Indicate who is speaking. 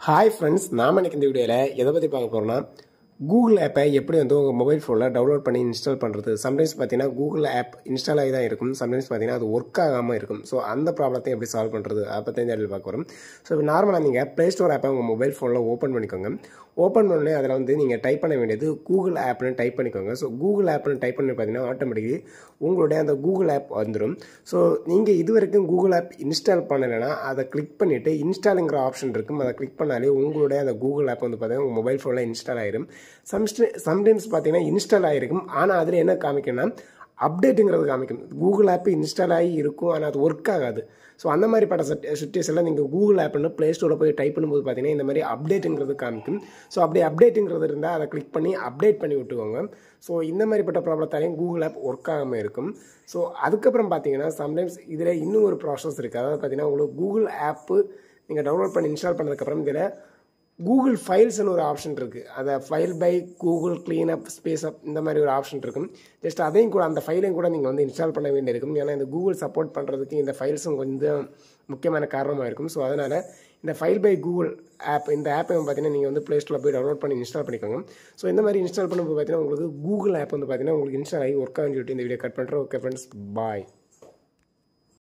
Speaker 1: Hi friends, நாம் இன்னைக்கு இந்த வீடியோவில் எதை பற்றி பார்க்க போகிறோம்னா கூகுள் ஆப்பை எப்படி வந்து உங்கள் மொபைல் ஃபோனில் டவுன்லோட் பண்ணி இன்ஸ்டால் பண்ணுறது. சம்டைம்ஸ் பார்த்தீங்கன்னா கூகுள் ஆப் இன்ஸ்டால் ஆகி தான் இருக்கும், சம்டைம்ஸ் பார்த்தீங்கன்னா அது ஒர்க் ஆகாமல் இருக்கும். ஸோ அந்த ப்ராப்ளத்தை எப்படி சால்வ் பண்ணுறது அதை பற்றி இந்த வீடியோவில் பார்க்க போகிறோம். ஸோ இப்போ நார்மலாக நீங்கள் ப்ளே ஸ்டோர் ஆப்பை உங்கள் மொபைல் ஃபோனில் ஓப்பன் பண்ணிக்கோங்க. ஓப்பன் பண்ணி அதில் வந்து நீங்கள் டைப் பண்ண வேண்டியது கூகுள் ஆப்னு டைப் பண்ணிக்கோங்க. ஸோ கூகுள் ஆப்னு டைப் பண்ணி பார்த்தீங்கன்னா ஆட்டோமேட்டிக்கலி உங்களுடைய அந்த கூகுள் ஆப் வந்துடும். ஸோ நீங்கள் இது வரைக்கும் கூகுள் ஆப் இன்ஸ்டால் பண்ணலைன்னா அதை கிளிக் பண்ணிவிட்டு இன்ஸ்டாலுங்கிற ஆப்ஷன் இருக்கும், அதை கிளிக் பண்ணாலே உங்களுடைய அந்த கூகுள் ஆப் வந்து பார்த்தீங்கன்னா உங்கள் மொபைல் ஃபோனில் இன்ஸ்டால் ஆகிடும். சம்டைம்ஸ் பார்த்தீங்கன்னா இன்ஸ்டால் ஆகிருக்கும், ஆனால் அதில் என்ன காமிக்கும்னா அப்டேட்டுங்கிறது காமிக்கும். கூகுள் ஆப் இன்ஸ்டால் ஆகி இருக்கும், ஆனால் அது ஒர்க் ஆகாது. ஸோ அந்த மாதிரிப்பட்ட சுச்சுவேஷனில் நீங்கள் கூகுள் ஆப்னு ப்ளே ஸ்டோரில் போய் டைப் பண்ணும்போது பார்த்தீங்கன்னா இந்த மாதிரி அப்டேட்டுங்கிறது காமிக்கும். ஸோ அப்படி அப்டேட்டுங்கிறது இருந்தால் அதை கிளிக் பண்ணி அப்டேட் பண்ணி விட்டுக்கோங்க. ஸோ இந்த மாதிரிப்பட்ட ப்ராப்ளத்தாலையும் கூகுள் ஆப் ஒர்க் ஆகாமல் இருக்கும். ஸோ அதுக்கப்புறம் பார்த்தீங்கன்னா சம்டைம்ஸ் இதில் இன்னும் ஒரு ப்ராசஸ் இருக்குது. அதாவது பார்த்தீங்கன்னா உங்களுக்கு கூகுள் ஆப்பு நீங்கள் டவுன்லோட் பண்ணி இன்ஸ்டால் பண்ணதுக்கப்புறம் இதில் கூகுள் ஃபைல்ஸ்னு ஒரு ஆப்ஷன் இருக்குது. அதை file by Google clean up space up இந்த மாதிரி ஒரு ஆப்ஷன் இருக்கும். ஜஸ்ட் அதையும் கூட அந்த ஃபைலையும் கூட நீங்கள் வந்து இன்ஸ்டால் பண்ண வேண்டியிருக்கும். ஏன்னா இந்த கூகுள் சப்போர்ட் பண்ணுறதுக்கு இந்த ஃபைல்ஸும் கொஞ்சம் முக்கியமான காரணமாக இருக்கும். ஸோ அதனால் இந்த ஃபைல் பை கூகுள் ஆப் இந்த ஆப்பை பார்த்தீங்கன்னா நீங்கள் வந்து ப்ளே ஸ்டோரில் போய் டவுன்லோட் பண்ணி இன்ஸ்டால் பண்ணிக்கோங்க. ஸோ இந்த மாதிரி இன்ஸ்டால் பண்ணும்போது பார்த்தீங்கன்னா உங்களுக்கு கூகுள் ஆப் வந்து பார்த்தீங்கன்னா உங்களுக்கு இன்ஸ்டால் ஆகி ஒர்க் ஆகுன்னு சொல்லிட்டு இந்த வீடியோ கட் பண்ணுறோம். ஓகே ஃப்ரெண்ட்ஸ், பாய்.